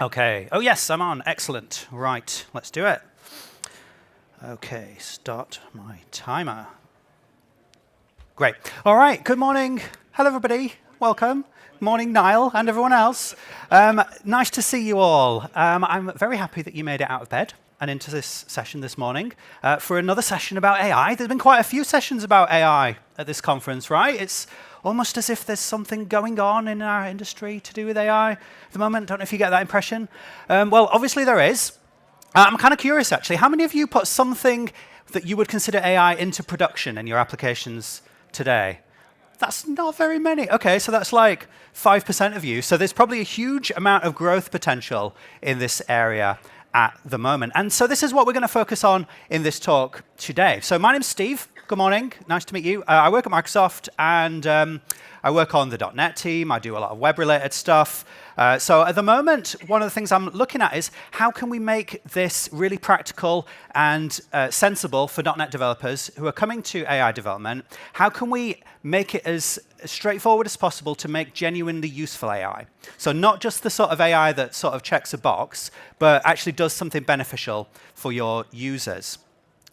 Okay. Oh, yes, I'm on. Excellent. Right, let's do it. Okay, start my timer. Great. All right, good morning. Hello, everybody. Welcome. Morning, Niall, and everyone else. Nice to see you all. I'm very happy that you made it out of bed and into this session this morning for another session about AI. There's been quite a few sessions about AI at this conference, right? It's almost as if there's something going on in our industry to do with AI at the moment. Don't know if you get that impression. Well, obviously there is. I'm kind of curious, actually. How many of you put something that you would consider AI into production in your applications today? That's not very many. Okay, so that's like 5% of you. So there's probably a huge amount of growth potential in this area at the moment. And so this is what we're going to focus on in this talk today. So my name's Steve. Good morning. Nice to meet you. I work at Microsoft, and I work on the .NET team. I do a lot of web-related stuff. So at the moment, one of the things I'm looking at is how can we make this really practical and sensible for .NET developers who are coming to AI development. How can we make it as straightforward as possible to make genuinely useful AI? So not just the sort of AI that sort of checks a box, but actually does something beneficial for your users.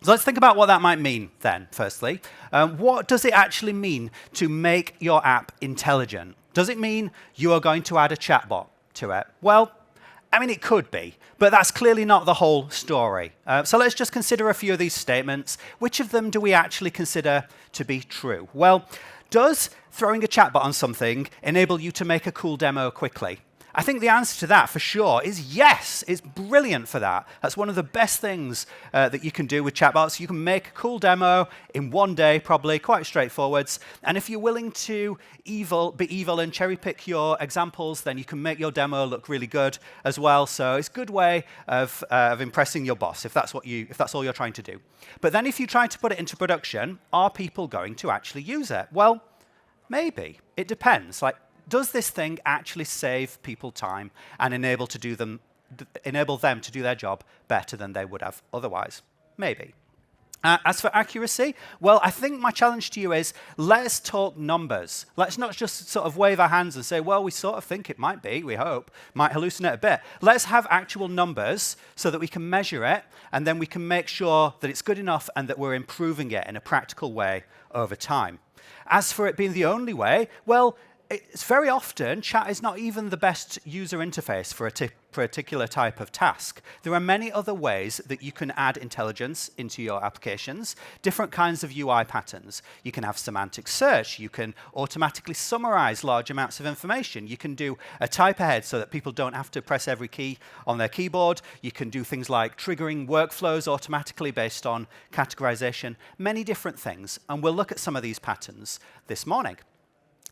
So let's think about what that might mean then, firstly. What does it actually mean to make your app intelligent? Does it mean you are going to add a chatbot to it? Well, I mean, it could be, but that's clearly not the whole story. So let's just consider a few of these statements. Which of them do we actually consider to be true? Well, does throwing a chatbot on something enable you to make a cool demo quickly? I think the answer to that, for sure, is yes. It's brilliant for that. That's one of the best things that you can do with chatbots. You can make a cool demo in one day, probably, quite straightforward. And if you're willing to be evil and cherry-pick your examples, then you can make your demo look really good as well. So it's a good way of impressing your boss, if that's all you're trying to do. But then if you try to put it into production, are people going to actually use it? Well, maybe. It depends. Does this thing actually save people time and enable them to do their job better than they would have otherwise? Maybe. As for accuracy, well, I think my challenge to you is let's talk numbers. Let's not just sort of wave our hands and say, well, we sort of think it might be, we hope, might hallucinate a bit. Let's have actual numbers so that we can measure it, and then we can make sure that it's good enough and that we're improving it in a practical way over time. As for it being the only way, well, it's very often, chat is not even the best user interface for a particular type of task. There are many other ways that you can add intelligence into your applications, different kinds of UI patterns. You can have semantic search. You can automatically summarize large amounts of information. You can do a type ahead so that people don't have to press every key on their keyboard. You can do things like triggering workflows automatically based on categorization, many different things. And we'll look at some of these patterns this morning.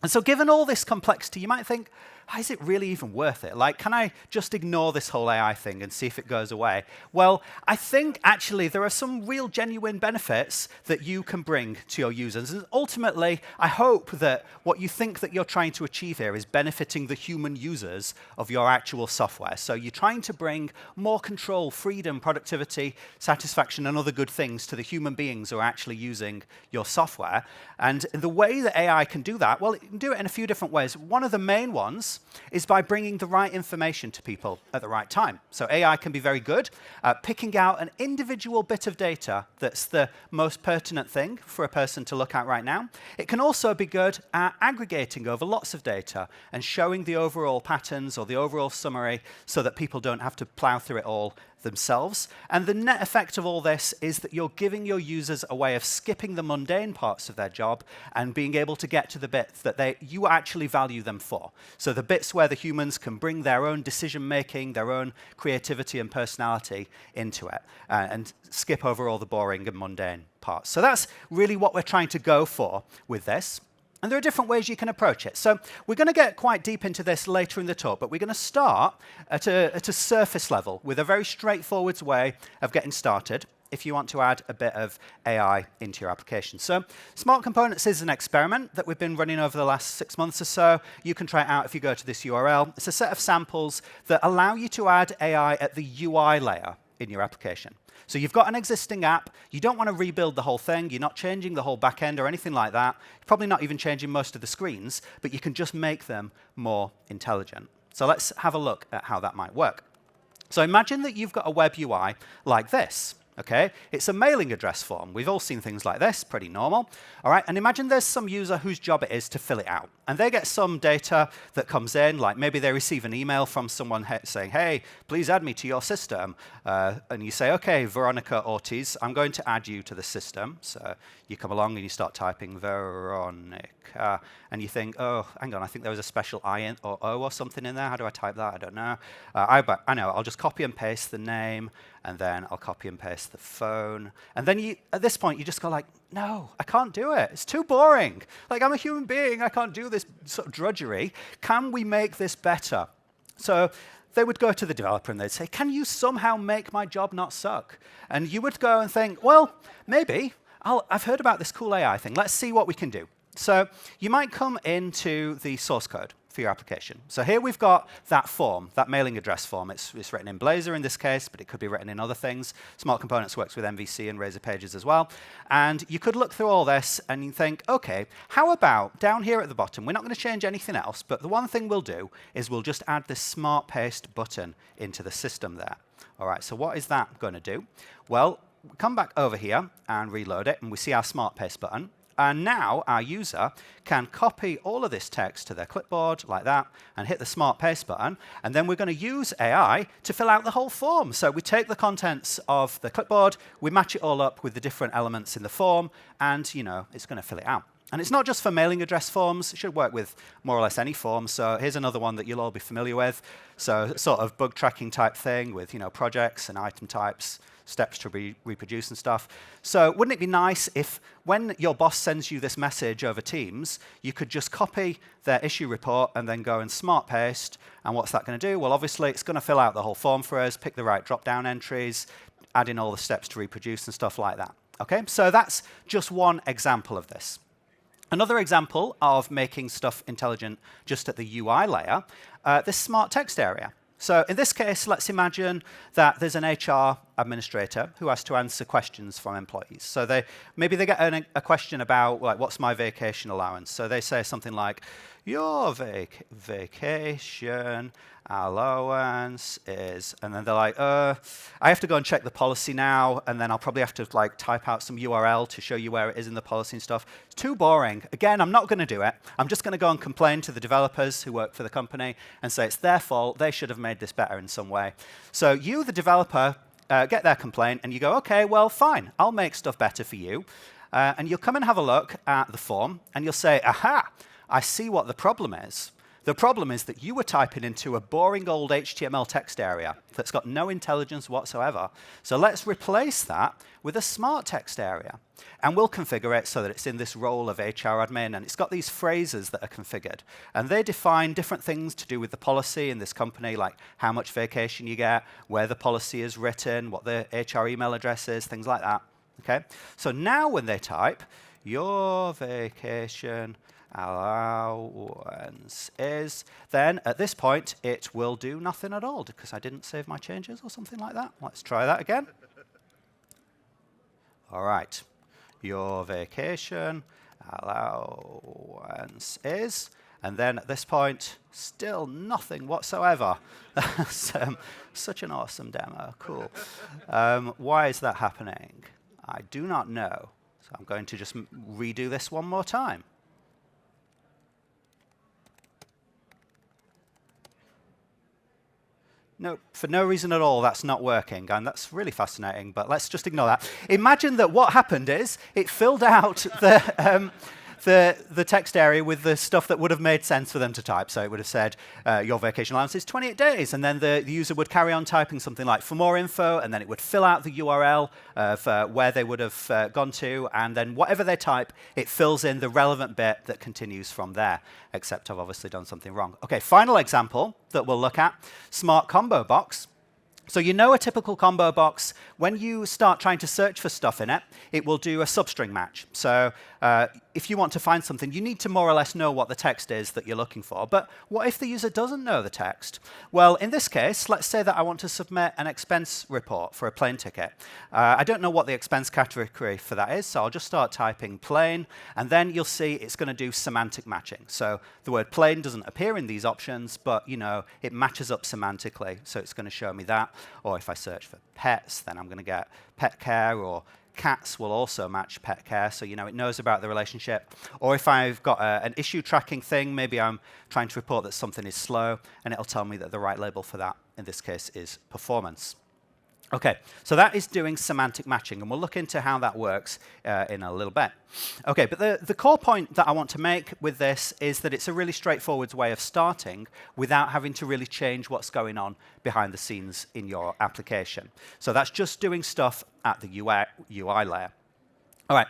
And so given all this complexity, you might think, is it really even worth it? Can I just ignore this whole AI thing and see if it goes away? Well, I think actually there are some real genuine benefits that you can bring to your users. And ultimately, I hope that what you think that you're trying to achieve here is benefiting the human users of your actual software. So you're trying to bring more control, freedom, productivity, satisfaction, and other good things to the human beings who are actually using your software. And the way that AI can do that, well, it can do it in a few different ways. One of the main ones is by bringing the right information to people at the right time. So AI can be very good at picking out an individual bit of data that's the most pertinent thing for a person to look at right now. It can also be good at aggregating over lots of data and showing the overall patterns or the overall summary so that people don't have to plow through it all themselves. And the net effect of all this is that you're giving your users a way of skipping the mundane parts of their job and being able to get to the bits that you actually value them for. So the bits where the humans can bring their own decision-making, their own creativity and personality into it, and skip over all the boring and mundane parts. So that's really what we're trying to go for with this. And there are different ways you can approach it. So we're going to get quite deep into this later in the talk, but we're going to start at a surface level with a very straightforward way of getting started if you want to add a bit of AI into your application. So Smart Components is an experiment that we've been running over the last 6 months or so. You can try it out if you go to this URL. It's a set of samples that allow you to add AI at the UI layer in your application. So you've got an existing app. You don't want to rebuild the whole thing. You're not changing the whole backend or anything like that. You're probably not even changing most of the screens, but you can just make them more intelligent. So let's have a look at how that might work. So imagine that you've got a web UI like this. Okay, it's a mailing address form. We've all seen things like this, pretty normal. All right, and imagine there's some user whose job it is to fill it out. And they get some data that comes in, like maybe they receive an email from someone saying, hey, please add me to your system. And you say, okay, Veronica Ortiz, I'm going to add you to the system. So you come along and you start typing Veronica. And you think, oh, hang on, I think there was a special I or O or something in there. How do I type that? I don't know. I know, I'll just copy and paste the name, and then I'll copy and paste the phone. And then at this point, you just go like, no, I can't do it. It's too boring. Like, I'm a human being. I can't do this sort of drudgery. Can we make this better? So they would go to the developer and they'd say, can you somehow make my job not suck? And you would go and think, well, maybe. I've heard about this cool AI thing. Let's see what we can do. So you might come into the source code for your application. So here we've got that form, that mailing address form. It's written in Blazor in this case, but it could be written in other things. Smart Components works with MVC and Razor Pages as well. And you could look through all this and you think, OK, how about down here at the bottom, we're not going to change anything else, but the one thing we'll do is we'll just add this Smart Paste button into the system there. All right, so what is that going to do? Well, we come back over here and reload it, and we see our Smart Paste button. And now our user can copy all of this text to their clipboard like that and hit the Smart Paste button. And then we're going to use AI to fill out the whole form. So we take the contents of the clipboard, we match it all up with the different elements in the form, and it's going to fill it out. And it's not just for mailing address forms. It should work with more or less any form. So here's another one that you'll all be familiar with. So sort of bug tracking type thing with projects and item types, steps to reproduce and stuff. So wouldn't it be nice if when your boss sends you this message over Teams, you could just copy their issue report and then go and Smart Paste. And what's that going to do? Well, obviously, it's going to fill out the whole form for us, pick the right drop-down entries, add in all the steps to reproduce and stuff like that. Okay, so that's just one example of this. Another example of making stuff intelligent just at the UI layer, this smart text area. So in this case, let's imagine that there's an HR administrator who has to answer questions from employees. So maybe they get a question about, like, what's my vacation allowance? So they say something like, your vacation allowance is, and then they're like, I have to go and check the policy now, and then I'll probably have to type out some URL to show you where it is in the policy and stuff. It's too boring. Again, I'm not going to do it. I'm just going to go and complain to the developers who work for the company and say it's their fault. They should have made this better in some way. So you, the developer, get their complaint, and you go, OK, well, fine. I'll make stuff better for you. And you'll come and have a look at the form, and you'll say, aha, I see what the problem is. The problem is that you were typing into a boring old HTML text area that's got no intelligence whatsoever. So let's replace that with a smart text area. And we'll configure it so that it's in this role of HR admin, and it's got these phrases that are configured. And they define different things to do with the policy in this company, like how much vacation you get, where the policy is written, what the HR email address is, things like that. Okay? So now when they type, your vacation allowance is, then at this point it will do nothing at all because I didn't save my changes or something like that. Let's try that again. All right, your vacation allowance is, and then at this point still nothing whatsoever. Such an awesome demo, cool. Why is that happening? I do not know. So I'm going to just redo this one more time. No, for no reason at all, that's not working, and that's really fascinating, but let's just ignore that. Imagine that what happened is it filled out the text area with the stuff that would have made sense for them to type. So it would have said, your vacation allowance is 28 days, and then the user would carry on typing something like, for more info, and then it would fill out the URL for where they would have gone to, and then whatever they type, it fills in the relevant bit that continues from there, except I've obviously done something wrong. OK, final example that we'll look at, smart combo box. So you know a typical combo box, when you start trying to search for stuff in it, it will do a substring match. So if you want to find something, you need to more or less know what the text is that you're looking for. But what if the user doesn't know the text? Well, in this case, let's say that I want to submit an expense report for a plane ticket. I don't know what the expense category for that is, so I'll just start typing plane, and then you'll see it's going to do semantic matching. So the word plane doesn't appear in these options, but it matches up semantically, so it's going to show me that. Or if I search for pets, then I'm going to get pet care, or cats will also match pet care, so it knows about the relationship. Or if I've got an issue tracking thing, maybe I'm trying to report that something is slow, and it'll tell me that the right label for that, in this case, is performance. Okay, so that is doing semantic matching, and we'll look into how that works in a little bit. Okay, but the core point that I want to make with this is that it's a really straightforward way of starting without having to really change what's going on behind the scenes in your application. So that's just doing stuff at the UI layer. All right,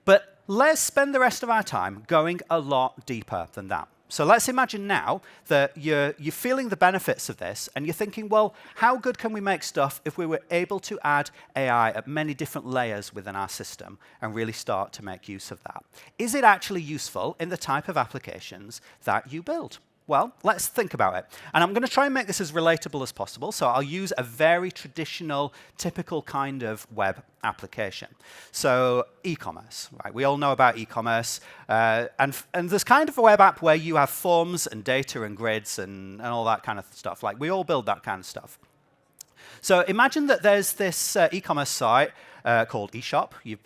but let's spend the rest of our time going a lot deeper than that. So let's imagine now that you're feeling the benefits of this, and you're thinking, well, how good can we make stuff if we were able to add AI at many different layers within our system and really start to make use of that? Is it actually useful in the type of applications that you build? Well, let's think about it. And I'm going to try and make this as relatable as possible, so I'll use a very traditional, typical kind of web application. So e-commerce, right? We all know about e-commerce, and there's kind of a web app where you have forms and data and grids and all that kind of stuff. Like, we all build that kind of stuff. So imagine that there's this e-commerce site called eShop. You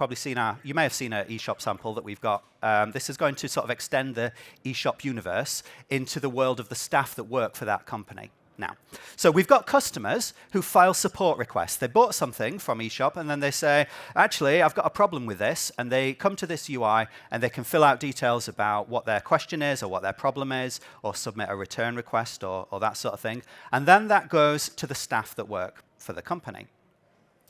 may have seen an eShop sample that we've got. This is going to sort of extend the eShop universe into the world of the staff that work for that company now. So we've got customers who file support requests. They bought something from eShop, and then they say, actually, I've got a problem with this, and they come to this UI, and they can fill out details about what their question is or what their problem is, or submit a return request or that sort of thing. And then that goes to the staff that work for the company.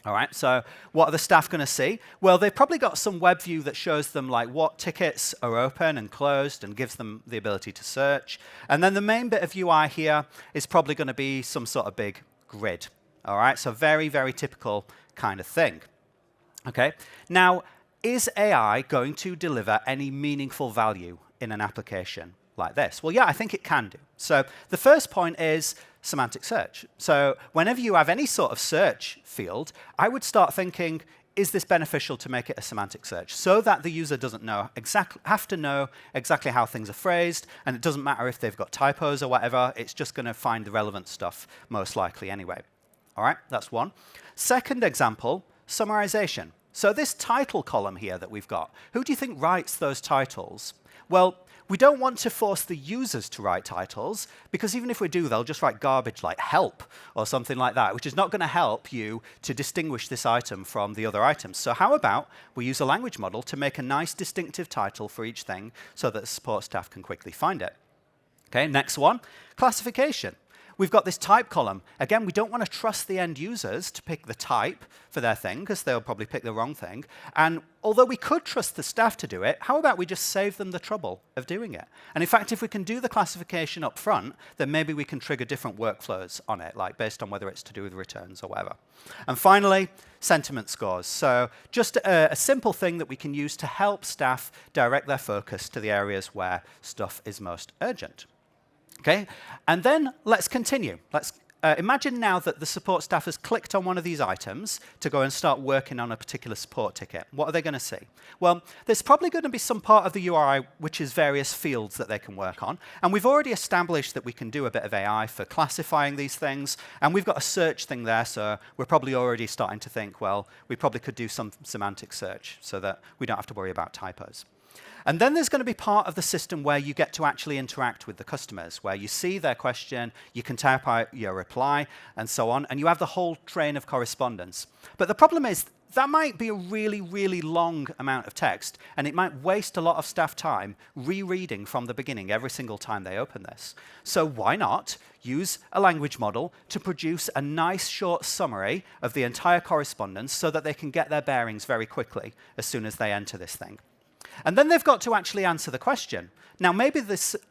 All right, so what are the staff going to see? Well, they've probably got some web view that shows them like what tickets are open and closed and gives them the ability to search. And then the main bit of UI here is probably going to be some sort of big grid. All right, so very, very typical kind of thing. Okay, now, is AI going to deliver any meaningful value in an application like this? Well, yeah, I think it can do. So the first point is semantic search. So whenever you have any sort of search field, I would start thinking, is this beneficial to make it a semantic search so that the user doesn't have to know exactly how things are phrased, and it doesn't matter if they've got typos or whatever, it's just going to find the relevant stuff most likely anyway. All right, that's one. Second example, summarization. So this title column here that we've got, who do you think writes those titles? Well, we don't want to force the users to write titles, because even if we do, they'll just write garbage like help or something like that, which is not going to help you to distinguish this item from the other items. So how about we use a language model to make a nice distinctive title for each thing so that the support staff can quickly find it. Okay, next one, classification. We've got this type column. Again, we don't want to trust the end users to pick the type for their thing, because they'll probably pick the wrong thing. And although we could trust the staff to do it, how about we just save them the trouble of doing it? And in fact, if we can do the classification up front, then maybe we can trigger different workflows on it, like based on whether it's to do with returns or whatever. And finally, sentiment scores. So just a simple thing that we can use to help staff direct their focus to the areas where stuff is most urgent. Okay, and then let's continue. Let's imagine now that the support staff has clicked on one of these items to go and start working on a particular support ticket. What are they going to see? Well, there's probably going to be some part of the URI which is various fields that they can work on. And we've already established that we can do a bit of AI for classifying these things. And we've got a search thing there, so we're probably already starting to think, well, we probably could do some semantic search so that we don't have to worry about typos. And then there's going to be part of the system where you get to actually interact with the customers, where you see their question, you can type out your reply, and so on, and you have the whole train of correspondence. But the problem is, that might be a really, really long amount of text, and it might waste a lot of staff time rereading from the beginning every single time they open this. So why not use a language model to produce a nice short summary of the entire correspondence so that they can get their bearings very quickly as soon as they enter this thing? And then they've got to actually answer the question. Now, maybe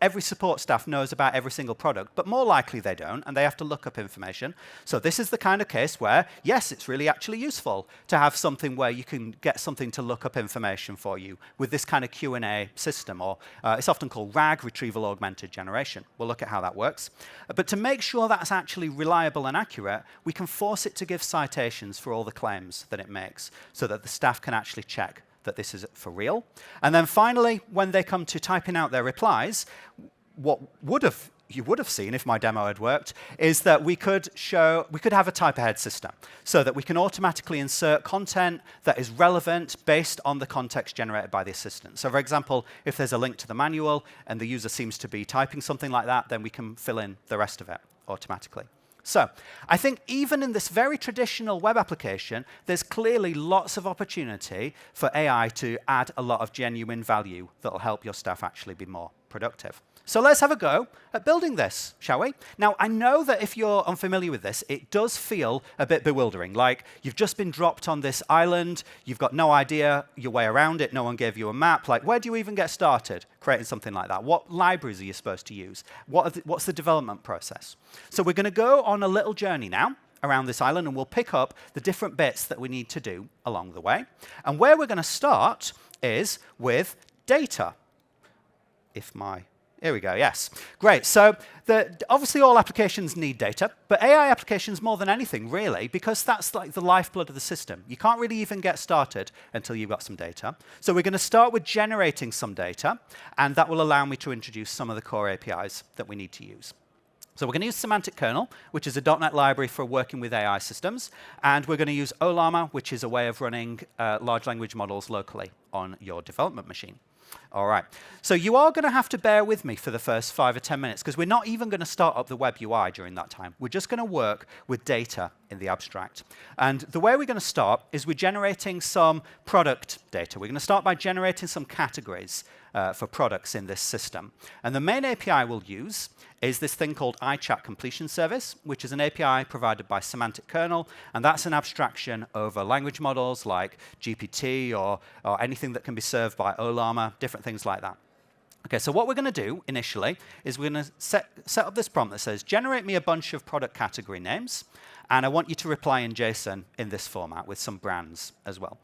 every support staff knows about every single product, but more likely they don't, and they have to look up information. So this is the kind of case where, yes, it's really actually useful to have something where you can get something to look up information for you with this kind of Q&A system, or it's often called RAG, Retrieval Augmented Generation. We'll look at how that works. But to make sure that's actually reliable and accurate, we can force it to give citations for all the claims that it makes so that the staff can actually check that this is for real. And then finally, when they come to typing out their replies, what you would have seen if my demo had worked is that we could have a type ahead system so that we can automatically insert content that is relevant based on the context generated by the assistant. So for example, if there's a link to the manual and the user seems to be typing something like that, then we can fill in the rest of it automatically. So I think even in this very traditional web application, there's clearly lots of opportunity for AI to add a lot of genuine value that will help your staff actually be more productive. So let's have a go at building this, shall we? Now, I know that if you're unfamiliar with this, it does feel a bit bewildering, like you've just been dropped on this island, you've got no idea your way around it, no one gave you a map, like where do you even get started creating something like that? What libraries are you supposed to use? What's the development process? So we're going to go on a little journey now around this island, and we'll pick up the different bits that we need to do along the way. And where we're going to start is with data. Here we go, yes. Great, so obviously all applications need data, but AI applications more than anything, really, because that's like the lifeblood of the system. You can't really even get started until you've got some data. So we're going to start with generating some data, and that will allow me to introduce some of the core APIs that we need to use. So we're going to use Semantic Kernel, which is a .NET library for working with AI systems, and we're going to use Ollama, which is a way of running large language models locally on your development machine. All right, so you are going to have to bear with me for the first 5 or 10 minutes, because we're not even going to start up the web UI during that time. We're just going to work with data in the abstract. And the way we're going to start is we're generating some product data. We're going to start by generating some categories for products in this system. And the main API we'll use is this thing called iChat Completion Service, which is an API provided by Semantic Kernel, and that's an abstraction over language models like GPT or anything that can be served by Ollama, different things like that. Okay, so what we're going to do initially is we're going to set up this prompt that says, generate me a bunch of product category names, and I want you to reply in JSON in this format with some brands as well.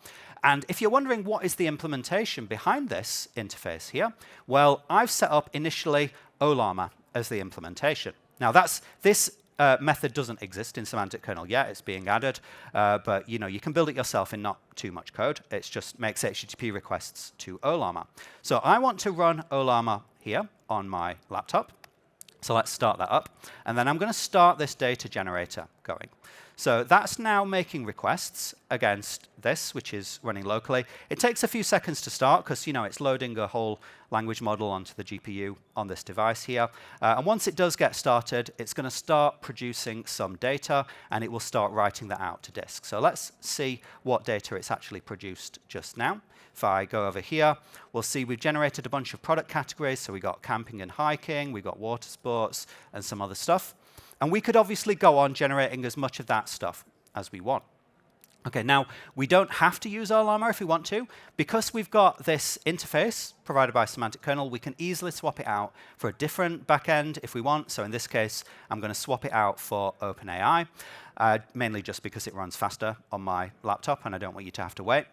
And if you're wondering what is the implementation behind this interface here, well, I've set up initially Ollama as the implementation. Now, this method doesn't exist in Semantic Kernel yet. It's being added, but you can build it yourself in not too much code. It just makes HTTP requests to Ollama. So I want to run Ollama here on my laptop. So let's start that up. And then I'm going to start this data generator going. So that's now making requests against this, which is running locally. It takes a few seconds to start because it's loading a whole language model onto the GPU on this device here. And once it does get started, it's going to start producing some data, and it will start writing that out to disk. So let's see what data it's actually produced just now. If I go over here, we'll see we've generated a bunch of product categories. So we got camping and hiking, we got water sports, and some other stuff. And we could obviously go on generating as much of that stuff as we want. Okay, now, we don't have to use Ollama if we want to. Because we've got this interface provided by Semantic Kernel, we can easily swap it out for a different backend if we want. So in this case, I'm going to swap it out for OpenAI, mainly just because it runs faster on my laptop, and I don't want you to have to wait.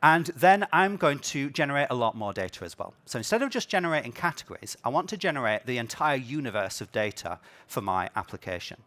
And then I'm going to generate a lot more data as well. So instead of just generating categories, I want to generate the entire universe of data for my application.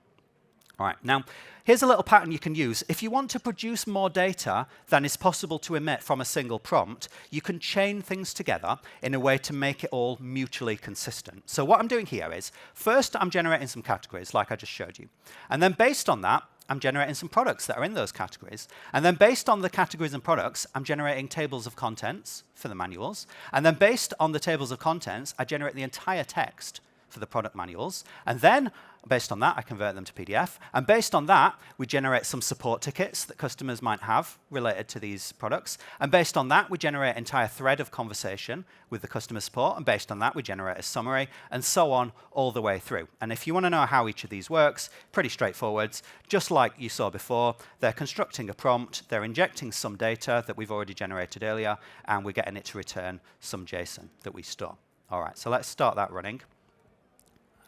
All right, now, here's a little pattern you can use. If you want to produce more data than is possible to emit from a single prompt, you can chain things together in a way to make it all mutually consistent. So what I'm doing here is, first I'm generating some categories, like I just showed you. And then based on that, I'm generating some products that are in those categories. And then based on the categories and products, I'm generating tables of contents for the manuals. And then based on the tables of contents, I generate the entire text for the product manuals. And then, based on that, I convert them to PDF. And based on that, we generate some support tickets that customers might have related to these products. And based on that, we generate an entire thread of conversation with the customer support. And based on that, we generate a summary, and so on all the way through. And if you want to know how each of these works, pretty straightforward. Just like you saw before, they're constructing a prompt, they're injecting some data that we've already generated earlier, and we're getting it to return some JSON that we store. All right, so let's start that running.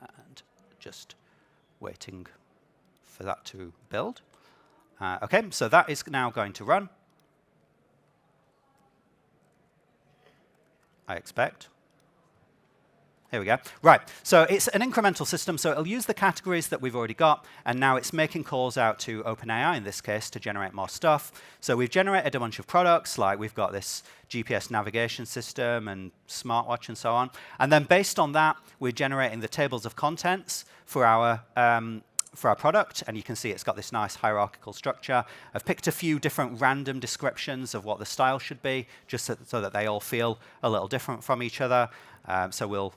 And just waiting for that to build. OK, so that is now going to run, I expect. Here we go. Right, so it's an incremental system, so it'll use the categories that we've already got, and now it's making calls out to OpenAI, in this case, to generate more stuff. So we've generated a bunch of products, like we've got this GPS navigation system and smartwatch and so on. And then based on that, we're generating the tables of contents for our product, and you can see it's got this nice hierarchical structure. I've picked a few different random descriptions of what the style should be, just so that they all feel a little different from each other. So we'll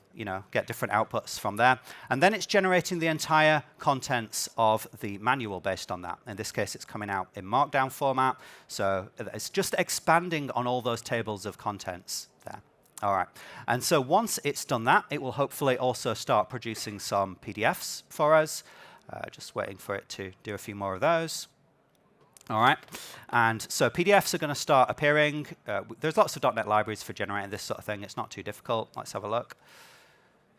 get different outputs from there. And then it's generating the entire contents of the manual based on that. In this case, it's coming out in Markdown format. So it's just expanding on all those tables of contents there. All right. And so once it's done that, it will hopefully also start producing some PDFs for us. Just waiting for it to do a few more of those. All right, and so PDFs are going to start appearing. There's lots of .NET libraries for generating this sort of thing. It's not too difficult. Let's have a look.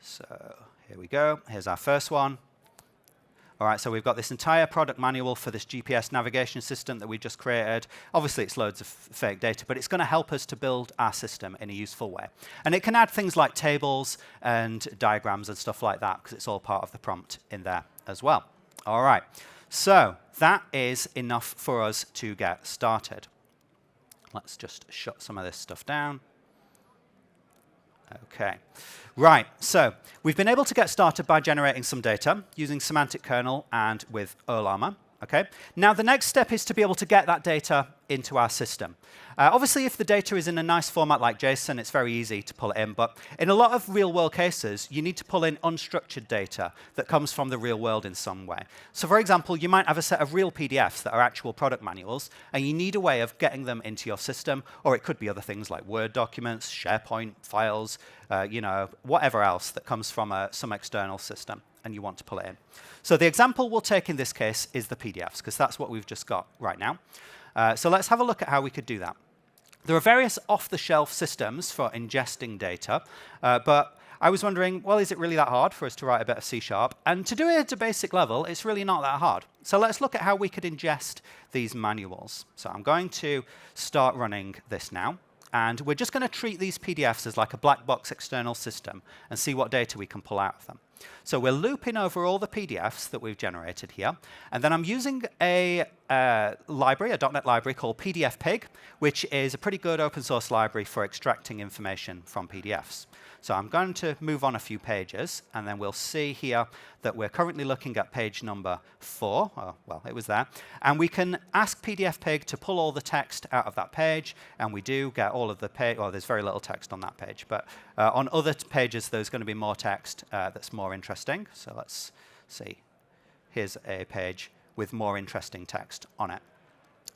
So here we go. Here's our first one. All right, so we've got this entire product manual for this GPS navigation system that we just created. Obviously, it's loads of fake data, but it's going to help us to build our system in a useful way. And it can add things like tables and diagrams and stuff like that, because it's all part of the prompt in there as well. All right. So that is enough for us to get started. Let's just shut some of this stuff down. OK. Right, so we've been able to get started by generating some data using semantic kernel and with OLAMA. Okay. Now, the next step is to be able to get that data into our system. Obviously, if the data is in a nice format like JSON, it's very easy to pull it in. But in a lot of real-world cases, you need to pull in unstructured data that comes from the real world in some way. So for example, you might have a set of real PDFs that are actual product manuals, and you need a way of getting them into your system. Or it could be other things like Word documents, SharePoint files, whatever else that comes from some external system, and you want to pull it in. So the example we'll take in this case is the PDFs, because that's what we've just got right now. So let's have a look at how we could do that. There are various off-the-shelf systems for ingesting data, but I was wondering, well, is it really that hard for us to write a bit of C#? And to do it at a basic level, it's really not that hard. So let's look at how we could ingest these manuals. So I'm going to start running this now. And we're just going to treat these PDFs as like a black box external system and see what data we can pull out of them. So we're looping over all the PDFs that we've generated here. And then I'm using a library, a .NET library called PDFpig, which is a pretty good open source library for extracting information from PDFs. So I'm going to move on a few pages, and then we'll see here that we're currently looking at page number 4. Oh, well, it was there. And we can ask PDFpig to pull all the text out of that page, and we do get all of the page. Well, there's very little text on that page, but on other pages, there's going to be more text that's more interesting. So let's see. Here's a page with more interesting text on it.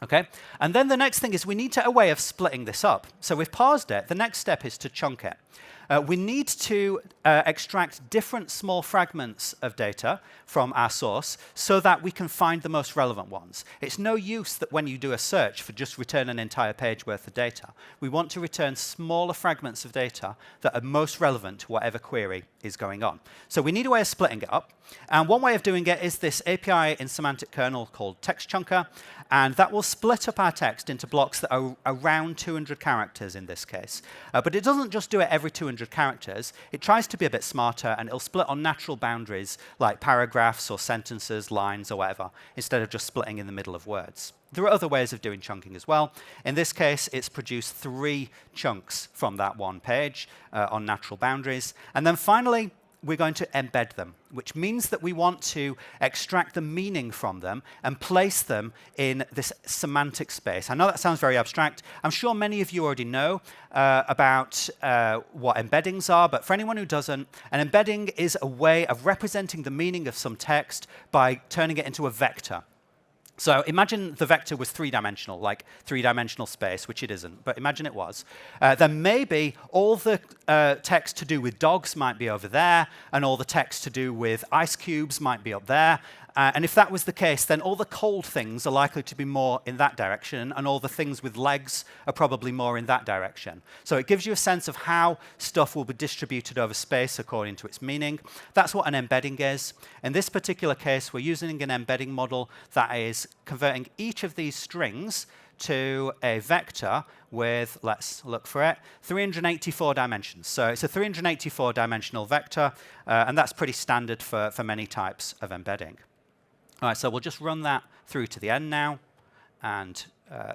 Okay, and then the next thing is we need a way of splitting this up. So we've parsed it. The next step is to chunk it. We need to extract different small fragments of data from our source so that we can find the most relevant ones. It's no use that when you do a search for just return an entire page worth of data. We want to return smaller fragments of data that are most relevant to whatever query is going on. So we need a way of splitting it up. And one way of doing it is this API in semantic kernel called text chunker. And that will split up our text into blocks that are around 200 characters in this case. But it doesn't just do it every 200 characters. It tries to be a bit smarter, and it'll split on natural boundaries like paragraphs or sentences, lines, or whatever, instead of just splitting in the middle of words. There are other ways of doing chunking as well. In this case, it's produced 3 chunks from that one page on natural boundaries. And then finally, we're going to embed them, which means that we want to extract the meaning from them and place them in this semantic space. I know that sounds very abstract. I'm sure many of you already know about what embeddings are, but for anyone who doesn't, an embedding is a way of representing the meaning of some text by turning it into a vector. So imagine the vector was three-dimensional, like three-dimensional space, which it isn't, but imagine it was. Then maybe all the text to do with dogs might be over there, and all the text to do with ice cubes might be up there. And if that was the case, then all the cold things are likely to be more in that direction, and all the things with legs are probably more in that direction. So it gives you a sense of how stuff will be distributed over space according to its meaning. That's what an embedding is. In this particular case, we're using an embedding model that is converting each of these strings to a vector with, let's look for it, 384 dimensions. So it's a 384-dimensional vector, and that's pretty standard for many types of embedding. All right, so we'll just run that through to the end now, and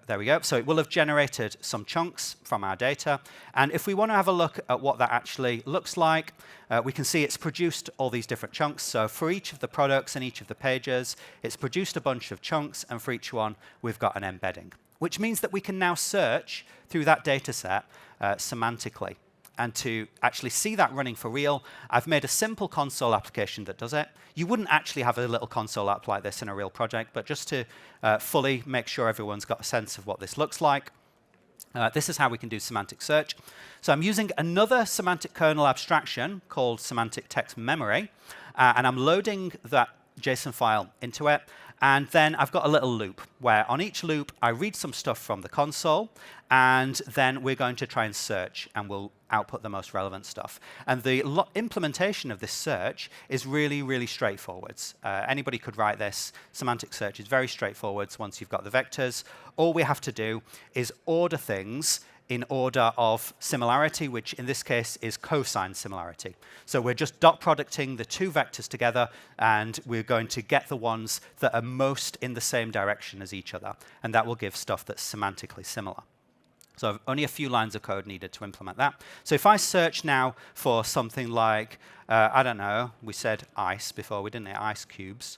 there we go. So it will have generated some chunks from our data, and if we want to have a look at what that actually looks like, we can see it's produced all these different chunks. So for each of the products and each of the pages, it's produced a bunch of chunks, and for each one, we've got an embedding, which means that we can now search through that data set semantically. And to actually see that running for real, I've made a simple console application that does it. You wouldn't actually have a little console app like this in a real project, but just to fully make sure everyone's got a sense of what this looks like, this is how we can do semantic search. So I'm using another semantic kernel abstraction called semantic text memory, and I'm loading that JSON file into it. And then I've got a little loop where on each loop I read some stuff from the console, and then we're going to try and search, and we'll output the most relevant stuff. And the implementation of this search is really, really straightforward. Anybody could write this. Semantic search is very straightforward once you've got the vectors. All we have to do is order things in order of similarity, which in this case is cosine similarity. So we're just dot producting the two vectors together, and we're going to get the ones that are most in the same direction as each other, and that will give stuff that's semantically similar. So only a few lines of code needed to implement that. So if I search now for something like, I don't know, we said ice before, we didn't say ice cubes,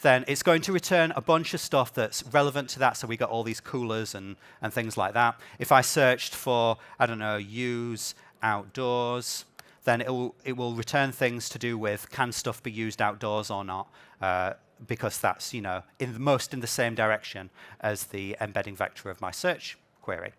then it's going to return a bunch of stuff that's relevant to that. So we got all these coolers and things like that. If I searched for, I don't know, use outdoors, then it will return things to do with can stuff be used outdoors or not, because that's, you know, most in the same direction as the embedding vector of my search query.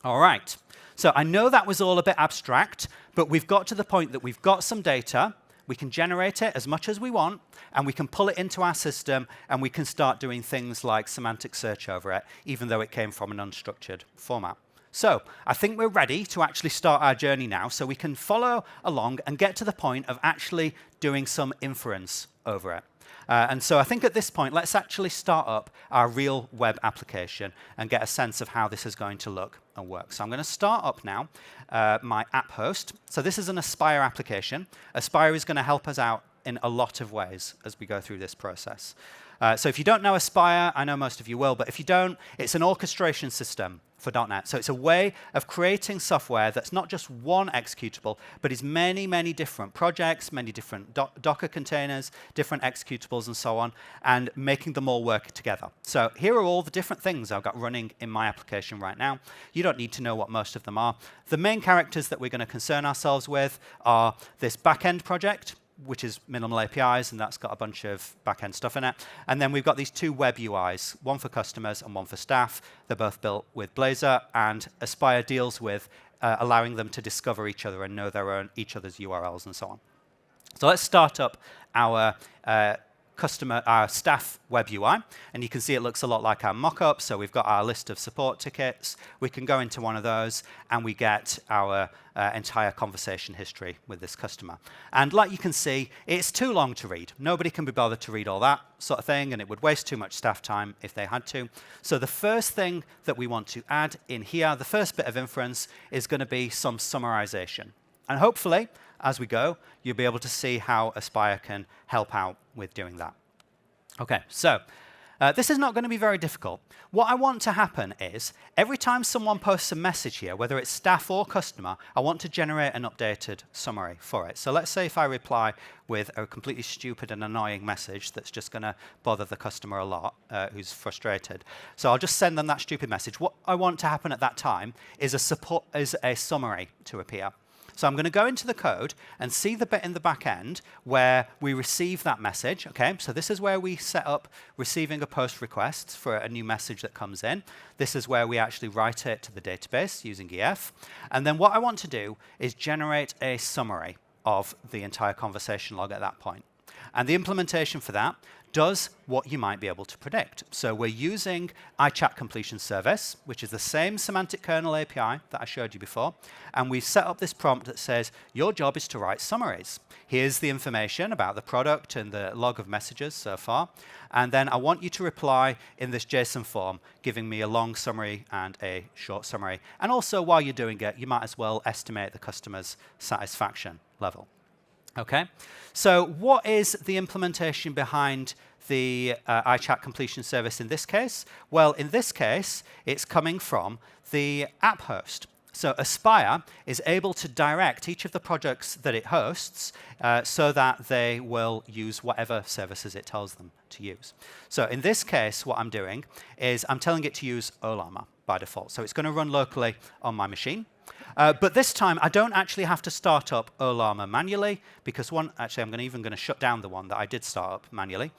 All right. So I know that was all a bit abstract, but we've got to the point that we've got some data. We can generate it as much as we want, and we can pull it into our system, and we can start doing things like semantic search over it, even though it came from an unstructured format. So I think we're ready to actually start our journey now, so we can follow along and get to the point of actually doing some inference over it. And so I think at this point, let's actually start up our real web application and get a sense of how this is going to look and work. So I'm going to start up now my app host. So this is an Aspire application. Aspire is going to help us out in a lot of ways as we go through this process. So if you don't know Aspire, I know most of you will, but if you don't, it's an orchestration system for .NET. So it's a way of creating software that's not just one executable, but is many, many different projects, many different Docker containers, different executables, and so on, and making them all work together. So here are all the different things I've got running in my application right now. You don't need to know what most of them are. The main characters that we're going to concern ourselves with are this backend project, which is minimal APIs, and that's got a bunch of back-end stuff in it. And then we've got these two web UIs, one for customers and one for staff. They're both built with Blazor, and Aspire deals with allowing them to discover each other and know each other's URLs and so on. So let's start up our staff web UI, and you can see it looks a lot like our mock-up. So we've got our list of support tickets. We can go into one of those, and we get our entire conversation history with this customer. And like you can see, it's too long to read. Nobody can be bothered to read all that sort of thing, and it would waste too much staff time if they had to. So the first thing that we want to add in here, the first bit of inference, is going to be some summarization. And hopefully, as we go, you'll be able to see how Aspire can help out with doing that. OK, so This is not going to be very difficult. What I want to happen is, every time someone posts a message here, whether it's staff or customer, I want to generate an updated summary for it. So let's say if I reply with a completely stupid and annoying message that's just going to bother the customer a lot, who's frustrated. So I'll just send them that stupid message. What I want to happen at that time is a summary to appear. So I'm going to go into the code and see the bit in the back end where we receive that message. Okay, so this is where we set up receiving a post request for a new message that comes in. This is where we actually write it to the database using EF. And then what I want to do is generate a summary of the entire conversation log at that point. And the implementation for that does what you might be able to predict. So we're using iChat completion service, which is the same semantic kernel API that I showed you before. And we've set up this prompt that says, your job is to write summaries. Here's the information about the product and the log of messages so far. And then I want you to reply in this JSON form, giving me a long summary and a short summary. And also, while you're doing it, you might as well estimate the customer's satisfaction level. Okay, so what is the implementation behind the iChat completion service in this case? Well, in this case, it's coming from the app host. So Aspire is able to direct each of the projects that it hosts so that they will use whatever services it tells them to use. So in this case, what I'm doing is I'm telling it to use Ollama by default. So it's going to run locally on my machine. But this time, I don't actually have to start up Ollama manually, because actually, I'm even going to shut down the one that I did start up manually,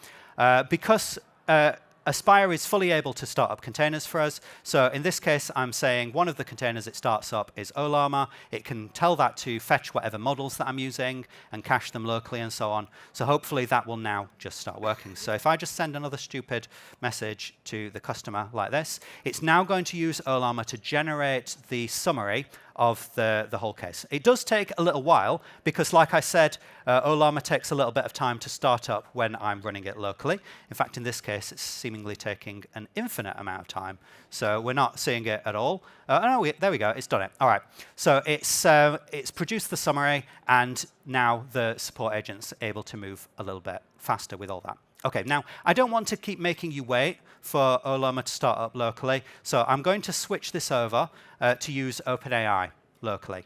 because Aspire is fully able to start up containers for us. So in this case, I'm saying one of the containers it starts up is Ollama. It can tell that to fetch whatever models that I'm using and cache them locally and so on. So hopefully that will now just start working. So if I just send another stupid message to the customer like this, it's now going to use Ollama to generate the summary of the whole case. It does take a little while because, like I said, Ollama takes a little bit of time to start up when I'm running it locally. In fact, in this case, it's seemingly taking an infinite amount of time. So we're not seeing it at all. No, there we go. It's done it. All right. So it's produced the summary, and now the support agent's able to move a little bit faster with all that. OK, now, I don't want to keep making you wait for Ollama to start up locally, so I'm going to switch this over to use OpenAI locally,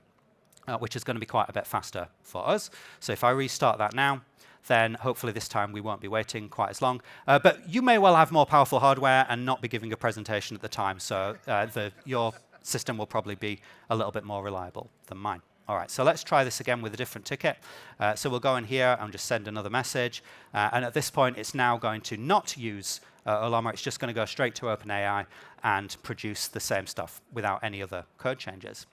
which is going to be quite a bit faster for us. So if I restart that now, then hopefully this time we won't be waiting quite as long. But you may well have more powerful hardware and not be giving a presentation at the time, so your system will probably be a little bit more reliable than mine. All right, so let's try this again with a different ticket. So we'll go in here and just send another message. And at this point, it's now going to not use Ollama. It's just going to go straight to OpenAI and produce the same stuff without any other code changes.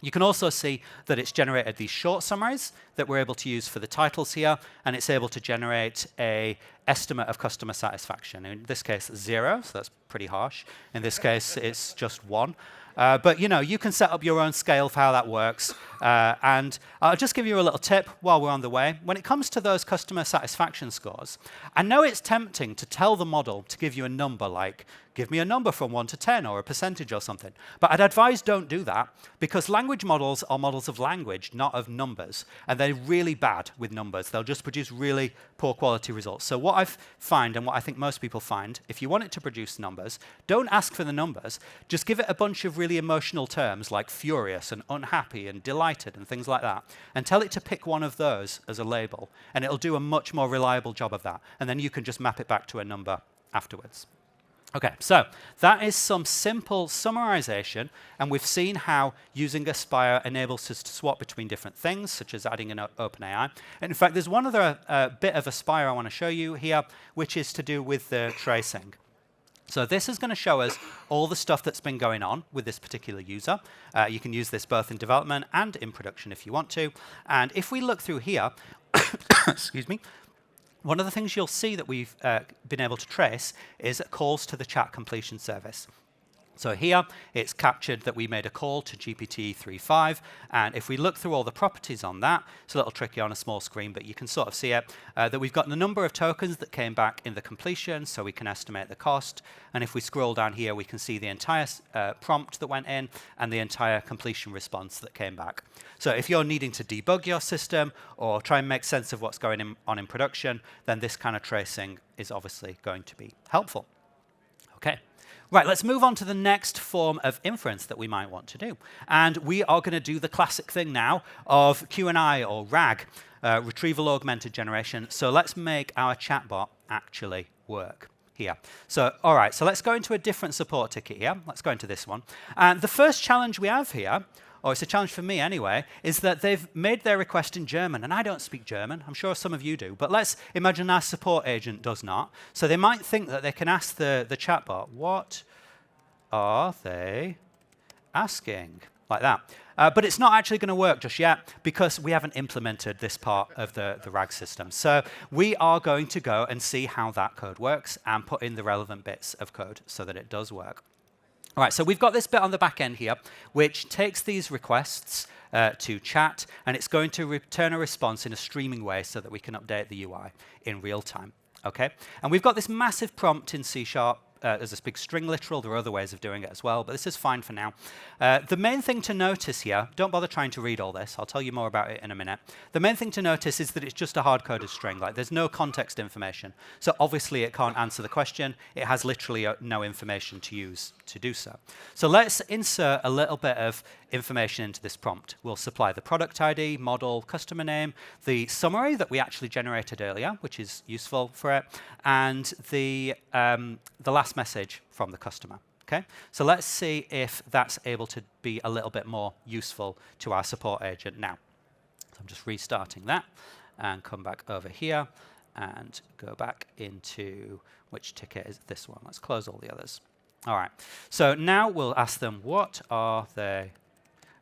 You can also see that it's generated these short summaries that we're able to use for the titles here, and it's able to generate an estimate of customer satisfaction. In this case, 0, so that's pretty harsh. In this case, it's just 1. But you can set up your own scale for how that works. And I'll just give you a little tip while we're on the way. When it comes to those customer satisfaction scores, I know it's tempting to tell the model to give you a number, like give me a number from 1 to 10 or a percentage or something. But I'd advise don't do that, because language models are models of language, not of numbers. And they're really bad with numbers. They'll just produce really poor quality results. So what I find, and what I think most people find, if you want it to produce numbers, don't ask for the numbers. Just give it a bunch of really emotional terms like furious and unhappy and delighted and things like that, and tell it to pick one of those as a label, and it'll do a much more reliable job of that. And then you can just map it back to a number afterwards. OK, so that is some simple summarization, and we've seen how using Aspire enables us to swap between different things, such as adding an OpenAI. And in fact, there's one other bit of Aspire I want to show you here, which is to do with the tracing. So this is going to show us all the stuff that's been going on with this particular user. You can use this both in development and in production if you want to. And if we look through here, excuse me, one of the things you'll see that we've been able to trace is calls to the chat completion service. So here, it's captured that we made a call to GPT-3.5, and if we look through all the properties on that, it's a little tricky on a small screen, but you can sort of see it, that we've got the number of tokens that came back in the completion, so we can estimate the cost, and if we scroll down here, we can see the entire prompt that went in and the entire completion response that came back. So if you're needing to debug your system or try and make sense of what's going on in production, then this kind of tracing is obviously going to be helpful. Okay. Right, let's move on to the next form of inference that we might want to do. And we are going to do the classic thing now of Q&I or RAG, retrieval augmented generation. So let's make our chatbot actually work here. So, all right, so let's go into a different support ticket here. Let's go into this one. And the first challenge we have here, or it's a challenge for me anyway, is that they've made their request in German, and I don't speak German. I'm sure some of you do, but let's imagine our support agent does not. So they might think that they can ask the chatbot, what are they asking? Like that. But it's not actually going to work just yet because we haven't implemented this part of the RAG system. So we are going to go and see how that code works and put in the relevant bits of code so that it does work. All right, so we've got this bit on the back end here, which takes these requests to chat, and it's going to return a response in a streaming way so that we can update the UI in real time. Okay, and we've got this massive prompt in C#. There's this big string literal. There are other ways of doing it as well, but this is fine for now. The main thing to notice here, don't bother trying to read all this. I'll tell you more about it in a minute. The main thing to notice is that it's just a hard-coded string. Like, there's no context information. So obviously, it can't answer the question. It has literally no information to use to do so. So let's insert a little bit of information into this prompt. We'll supply the product ID, model, customer name, the summary that we actually generated earlier, which is useful for it, and the last message from the customer. Okay, so let's see if that's able to be a little bit more useful to our support agent now. So I'm just restarting that and come back over here and go back into which ticket is this one. Let's close all the others. All right, so now we'll ask them, what are they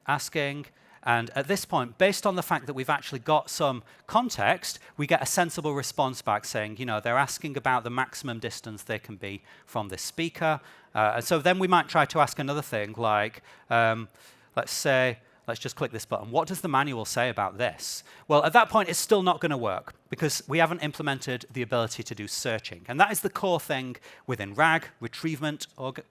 asking? And at this point, based on the fact that we've actually got some context, we get a sensible response back saying, you know, they're asking about the maximum distance they can be from this speaker. And so then we might try to ask another thing like, let's just click this button. What does the manual say about this? Well, at that point, it's still not going to work because we haven't implemented the ability to do searching. And that is the core thing within RAG, retrievement,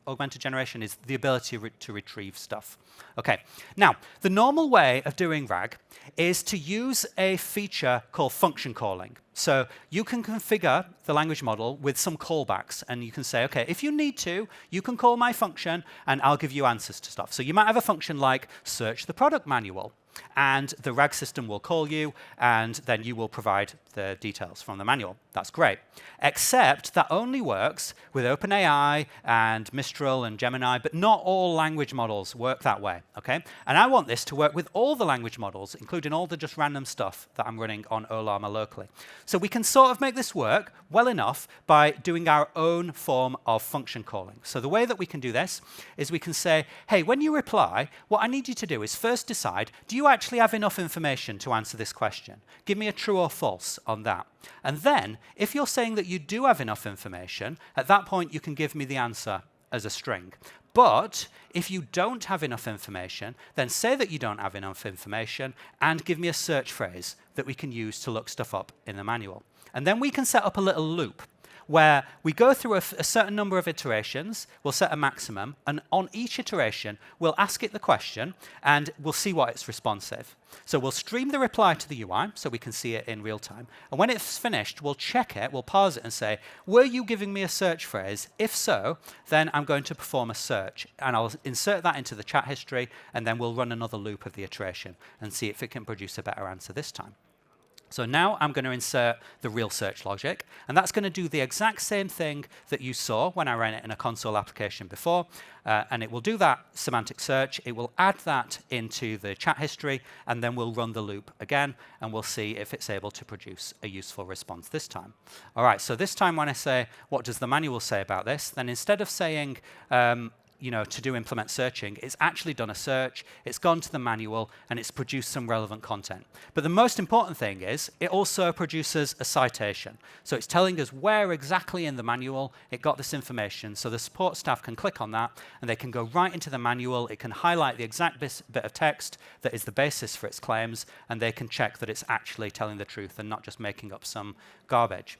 augmented generation, is the ability to retrieve stuff. Okay, now, the normal way of doing RAG is to use a feature called function calling. So you can configure the language model with some callbacks, and you can say, okay, if you need to, you can call my function, and I'll give you answers to stuff. So you might have a function like search the product manual, and the RAG system will call you, and then you will provide the details from the manual. That's great. Except that only works with OpenAI and Mistral and Gemini, but not all language models work that way, okay? And I want this to work with all the language models, including all the just random stuff that I'm running on Ollama locally. So we can sort of make this work well enough by doing our own form of function calling. So the way that we can do this is we can say, hey, when you reply, what I need you to do is first decide, do you actually have enough information to answer this question? Give me a true or false on that. And then, if you're saying that you do have enough information, at that point you can give me the answer as a string. But if you don't have enough information, then say that you don't have enough information and give me a search phrase that we can use to look stuff up in the manual. And then we can set up a little loop where we go through a certain number of iterations, we'll set a maximum, and on each iteration, we'll ask it the question, and we'll see what it's responsive. So we'll stream the reply to the UI, so we can see it in real time. And when it's finished, we'll check it, we'll pause it and say, were you giving me a search phrase? If so, then I'm going to perform a search. And I'll insert that into the chat history, and then we'll run another loop of the iteration and see if it can produce a better answer this time. So now I'm going to insert the real search logic, and that's going to do the exact same thing that you saw when I ran it in a console application before, and it will do that semantic search. It will add that into the chat history, and then we'll run the loop again, and we'll see if it's able to produce a useful response this time. All right, so this time when I say, what does the manual say about this, then instead of saying, to do implement searching, it's actually done a search, it's gone to the manual, and it's produced some relevant content. But the most important thing is it also produces a citation. So it's telling us where exactly in the manual it got this information, so the support staff can click on that, and they can go right into the manual, it can highlight the exact bit of text that is the basis for its claims, and they can check that it's actually telling the truth and not just making up some garbage.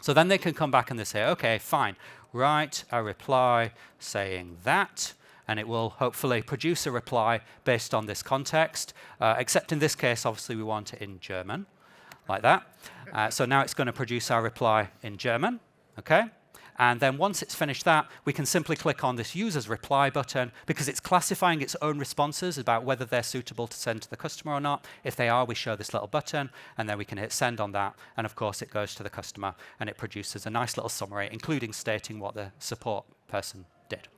So then they can come back and they say, okay, fine, write a reply saying that, and it will hopefully produce a reply based on this context, except in this case, obviously, we want it in German, like that. So now it's going to produce our reply in German, okay? And then once it's finished that, we can simply click on this user's reply button because it's classifying its own responses about whether they're suitable to send to the customer or not. If they are, we show this little button, and then we can hit send on that. And of course, it goes to the customer, and it produces a nice little summary, including stating what the support person did.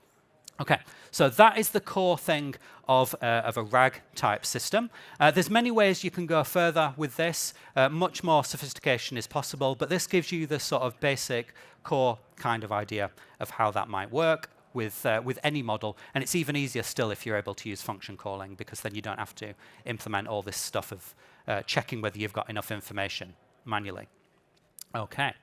Okay, so that is the core thing of a RAG type system. There's many ways you can go further with this. Much more sophistication is possible, but this gives you the sort of basic core kind of idea of how that might work with any model. And it's even easier still if you're able to use function calling, because then you don't have to implement all this stuff of checking whether you've got enough information manually. Okay,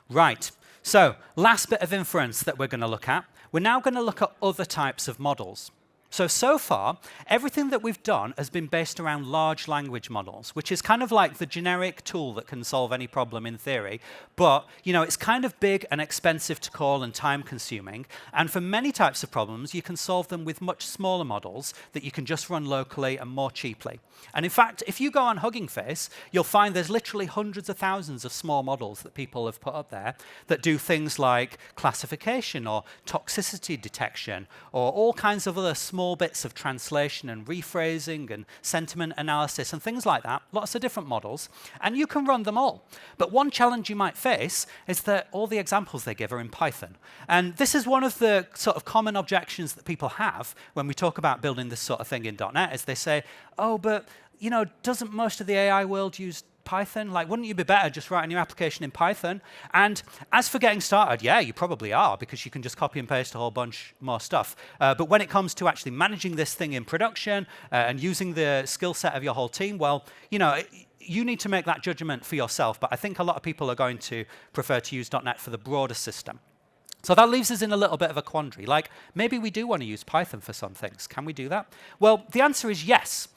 right. So last bit of inference that we're going to look at. We're now going to look at other types of models. So far, everything that we've done has been based around large language models, which is kind of like the generic tool that can solve any problem in theory. But it's kind of big and expensive to call and time-consuming. And for many types of problems, you can solve them with much smaller models that you can just run locally and more cheaply. And in fact, if you go on Hugging Face, you'll find there's literally hundreds of thousands of small models that people have put up there that do things like classification or toxicity detection or all kinds of other small bits of translation and rephrasing and sentiment analysis and things like that, lots of different models, and you can run them all. But one challenge you might face is that all the examples they give are in Python. And this is one of the sort of common objections that people have when we talk about building this sort of thing in .NET, is they say, oh, but doesn't most of the AI world use Python? Like, wouldn't you be better just writing your application in Python? And as for getting started, yeah, you probably are, because you can just copy and paste a whole bunch more stuff. But when it comes to actually managing this thing in production and using the skill set of your whole team, well, you need to make that judgment for yourself. But I think a lot of people are going to prefer to use .NET for the broader system. So that leaves us in a little bit of a quandary. Like, maybe we do want to use Python for some things. Can we do that? Well, the answer is yes.